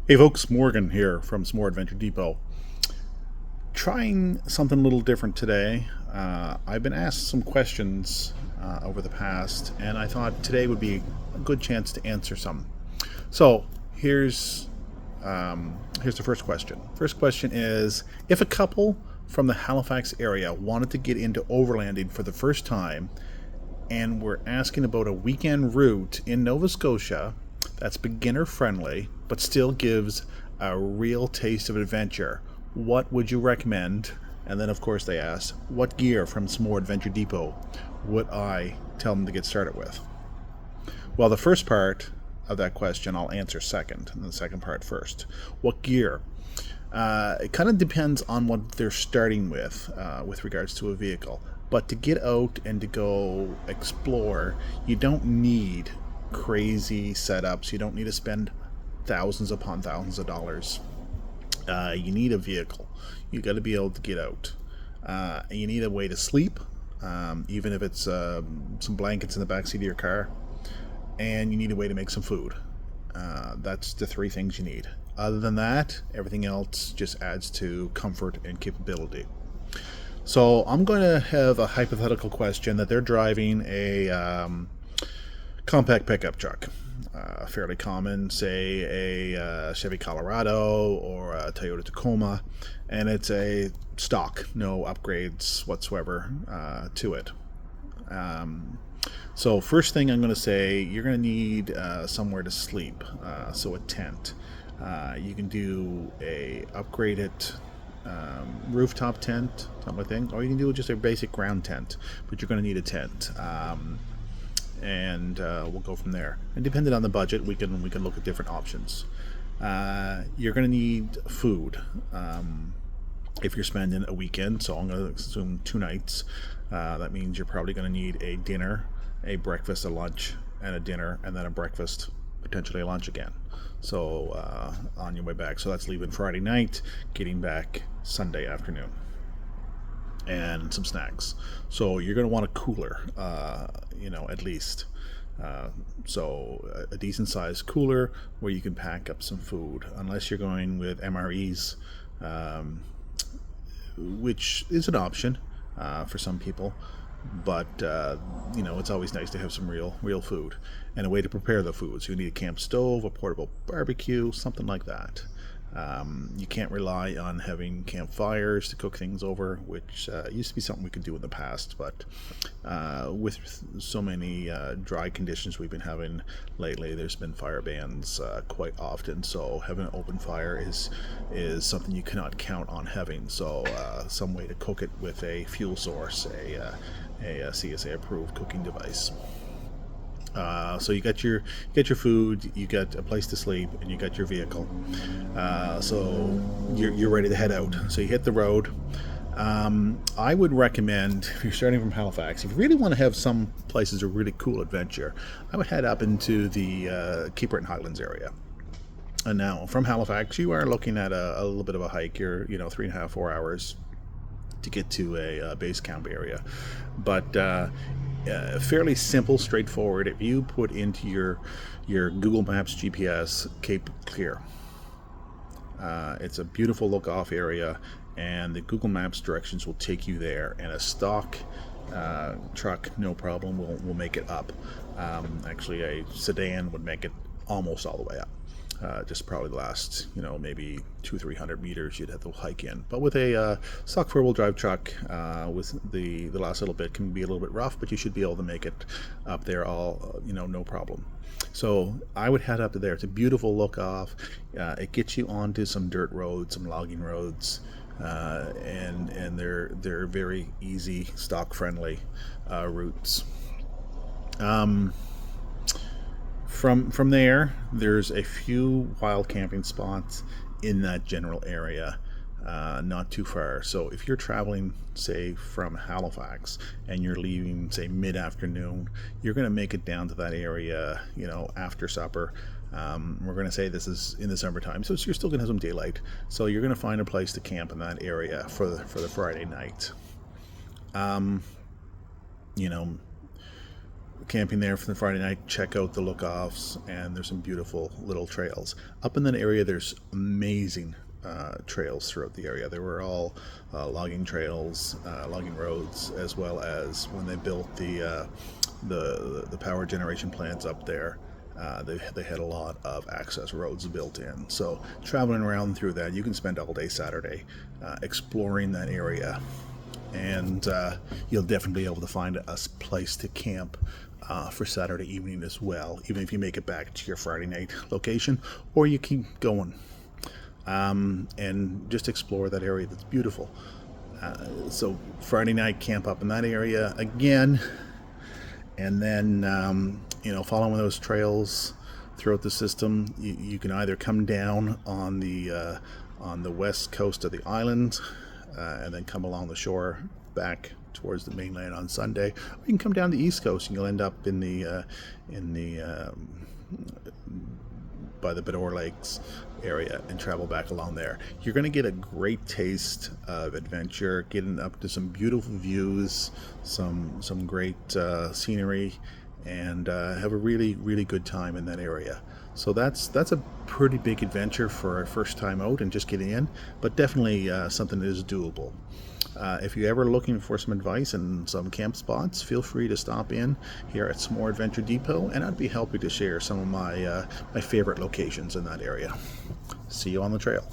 Hey folks, Morgan here from S'more Adventure Depot. Trying something a little different today. I've been asked some questions over the past, and I thought today would be a good chance to answer some. So here's the first question. First question is: if a couple from the Halifax area wanted to get into overlanding for the first time, and we're asking about a weekend route in Nova Scotia that's beginner friendly but still gives a real taste of adventure, what would you recommend? And then, of course, they ask, what gear from S'more Adventure Depot would I tell them to get started with? Well, the first part of that question I'll answer second, and the second part first. What gear? It kind of depends on what they're starting with regards to a vehicle. But to get out and to go explore, you don't need crazy setups. You don't need to spend thousands upon thousands of dollars. You need a vehicle. You got to be able to get out. You need a way to sleep, even if it's some blankets in the backseat of your car. And you need a way to make some food. That's the three things you need. Other than that, everything else just adds to comfort and capability. So I'm going to have a hypothetical question that they're driving a compact pickup truck. Fairly common, say a Chevy Colorado or a Toyota Tacoma, and it's a stock, no upgrades whatsoever to it. So first thing I'm going to say, you're going to need somewhere to sleep, so a tent. You can do a upgraded rooftop tent, something like that, or you can do just a basic ground tent, but you're going to need a tent. And we'll go from there. And depending on the budget, we can look at different options. You're going to need food if you're spending a weekend. So I'm going to assume 2 nights. That means you're probably going to need a dinner, a breakfast, a lunch, and a dinner, and then a breakfast, potentially a lunch again. So on your way back. So that's leaving Friday night, getting back Sunday afternoon. And some snacks. So you're going to want a cooler, at least. So a decent sized cooler where you can pack up some food, unless you're going with MREs, which is an option for some people. But it's always nice to have some real food and a way to prepare the food. So you need a camp stove, a portable barbecue, something like that. You can't rely on having campfires to cook things over, which used to be something we could do in the past, but with so many dry conditions we've been having lately, there's been fire bans quite often. So having an open fire is something you cannot count on having. So some way to cook it with a fuel source, a CSA approved cooking device. So you got your food, you got a place to sleep, and you got your vehicle. So you're ready to head out. So you hit the road. I would recommend, if you're starting from Halifax, if you really want to have some places a really cool adventure, I would head up into the Cape Breton Highlands area. And now from Halifax, you are looking at a little bit of a hike. You're 3.5, 4 hours to get to a base camp area, but fairly simple, straightforward. If you put into your Google Maps GPS Cape Clear, it's a beautiful look off area, and the Google Maps directions will take you there. And a stock truck, no problem, will make it up. Actually, a sedan would make it almost all the way up. Just probably the last, maybe 200-300 meters you'd have to hike in. But with a stock 4-wheel drive truck, with the last little bit can be a little bit rough, but you should be able to make it up there all, no problem. So I would head up to there. It's a beautiful look off. It gets you onto some dirt roads, some logging roads, and they're very easy, stock friendly routes. From there, there's a few wild camping spots in that general area, not too far. So if you're traveling, say, from Halifax and you're leaving, say, mid-afternoon, you're going to make it down to that area, after supper. We're going to say this is in the summertime, so you're still going to have some daylight. So you're going to find a place to camp in that area for the Friday night. camping there for the Friday night, check out the look-offs, and there's some beautiful little trails. Up in that area, there's amazing trails throughout the area. They were all logging trails, logging roads, as well as when they built the power generation plants up there. They had a lot of access roads built in. So traveling around through that, you can spend all day Saturday exploring that area, and you'll definitely be able to find a place to camp for Saturday evening as well, even if you make it back to your Friday night location, or you keep going and just explore that area that's beautiful. So Friday night, camp up in that area again, and then following those trails throughout the system, you can either come down on the west coast of the island and then come along the shore back towards the mainland on Sunday, or you can come down the east coast and you'll end up in the by the Bedore Lakes area and travel back along there. You're going to get a great taste of adventure, getting up to some beautiful views, some great scenery, and have a really, really good time in that area. So that's a pretty big adventure for a first time out and just getting in, but definitely something that is doable. If you're ever looking for some advice and some camp spots, feel free to stop in here at S'more Adventure Depot, and I'd be happy to share some of my favorite locations in that area. See you on the trail.